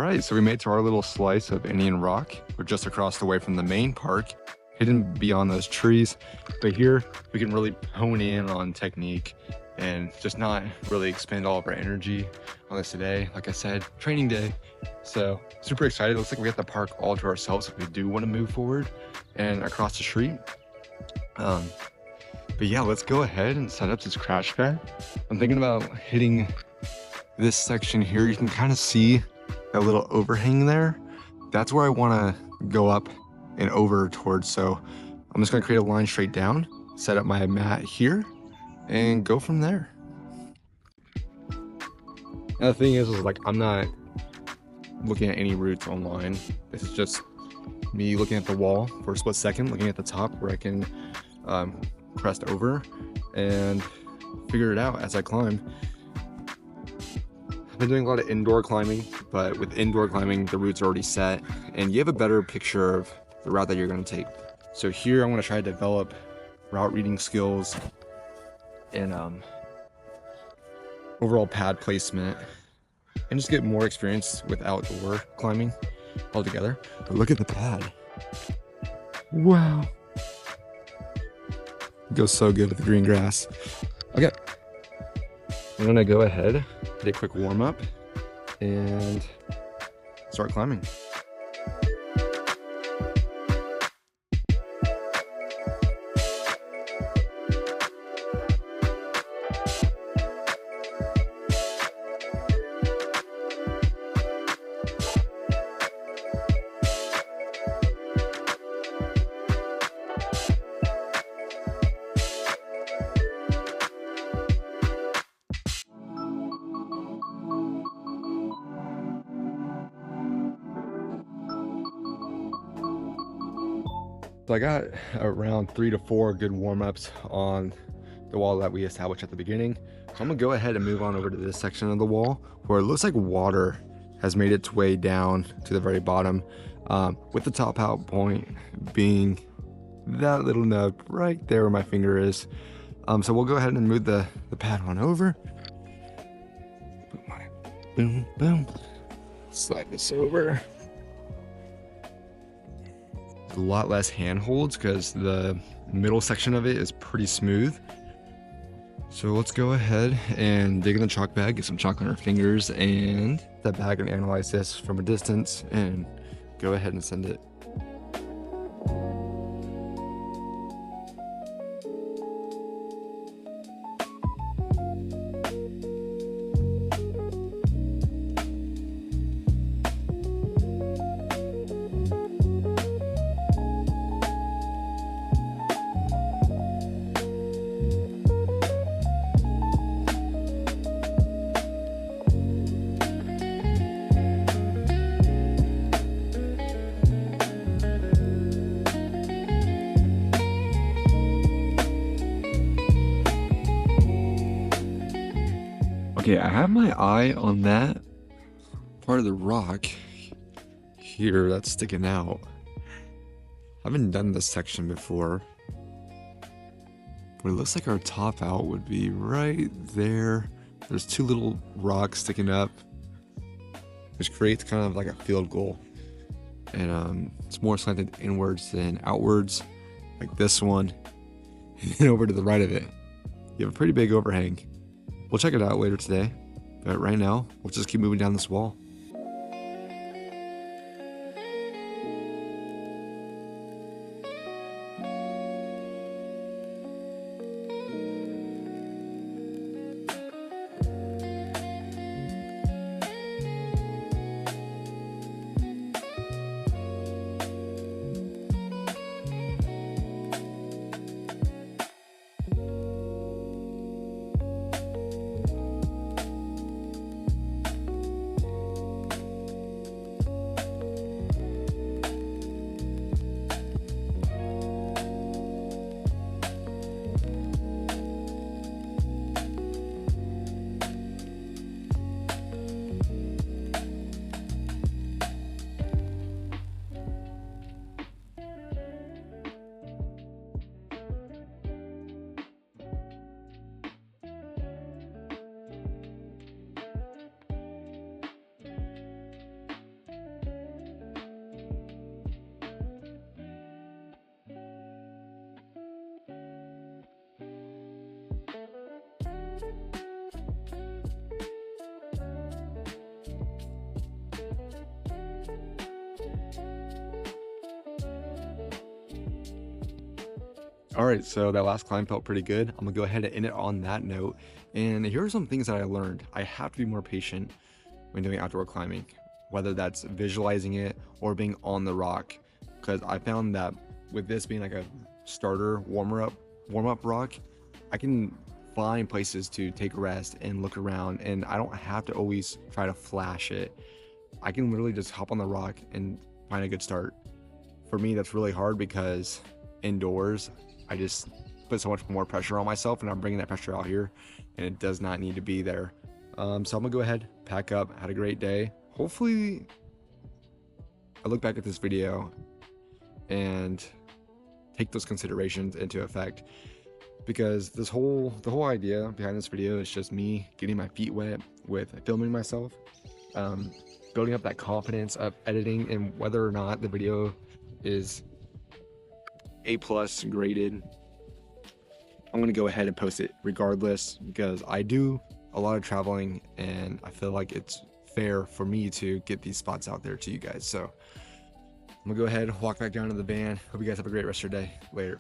right, so we made it to our little slice of Indian Rock. We're just across the way from the main park, hidden beyond those trees. But here we can really hone in on technique and just not really expend all of our energy on this today. Like I said, training day. So super excited. Looks like we got the park all to ourselves if we do want to move forward and across the street. But yeah, let's go ahead and set up this crash pad. I'm thinking about hitting this section here. You can kind of see that little overhang there. That's where I want to go up and over towards. So I'm just going to create a line straight down, set up my mat here, and go from there. Now the thing is like I'm not looking at any routes online. This is just me looking at the wall for a split second, looking at the top where I can crest over and figure it out as I climb. I've been doing a lot of indoor climbing, but with indoor climbing, the routes are already set and you have a better picture of the route that you're going to take. So here I want to try to develop route reading skills and overall pad placement and just get more experience with outdoor climbing altogether. But look at the pad. Wow. It goes so good with the green grass. Okay. I'm gonna go ahead, get a quick warm up and start climbing. So I got around 3 to 4 good warm-ups on the wall that we established at the beginning. So I'm gonna go ahead and move on over to this section of the wall where it looks like water has made its way down to the very bottom, with the top out point being that little nub right there where my finger is. So we'll go ahead and move the pad on over. Boom, boom. Slide this over. A lot less handholds because the middle section of it is pretty smooth. So let's go ahead and dig in the chalk bag, get some chalk on our fingers, and step back and analyze this from a distance and go ahead and send it. Okay, I have my eye on that part of the rock here that's sticking out. I haven't done this section before, but it looks like our top out would be right there. There's 2 little rocks sticking up, which creates kind of like a field goal. And it's more slanted inwards than outwards, like this one. And then over to the right of it, you have a pretty big overhang. We'll check it out later today, but right now, we'll just keep moving down this wall. All right, so that last climb felt pretty good. I'm gonna go ahead and end it on that note. And here are some things that I learned. I have to be more patient when doing outdoor climbing, whether that's visualizing it or being on the rock. Because I found that with this being like a starter warm up rock, I can find places to take a rest and look around, and I don't have to always try to flash it. I can literally just hop on the rock and find a good start. For me, that's really hard because indoors, I just put so much more pressure on myself, and I'm bringing that pressure out here, and it does not need to be there. So I'm gonna go ahead, pack up, had a great day. Hopefully I look back at this video and take those considerations into effect, because the whole idea behind this video is just me getting my feet wet with filming myself, building up that confidence of editing, and whether or not the video is A+ graded, I'm gonna go ahead and post it regardless, because I do a lot of traveling and I feel like it's fair for me to get these spots out there to you guys. So I'm gonna go ahead and walk back down to the van. Hope you guys have a great rest of your day. Later.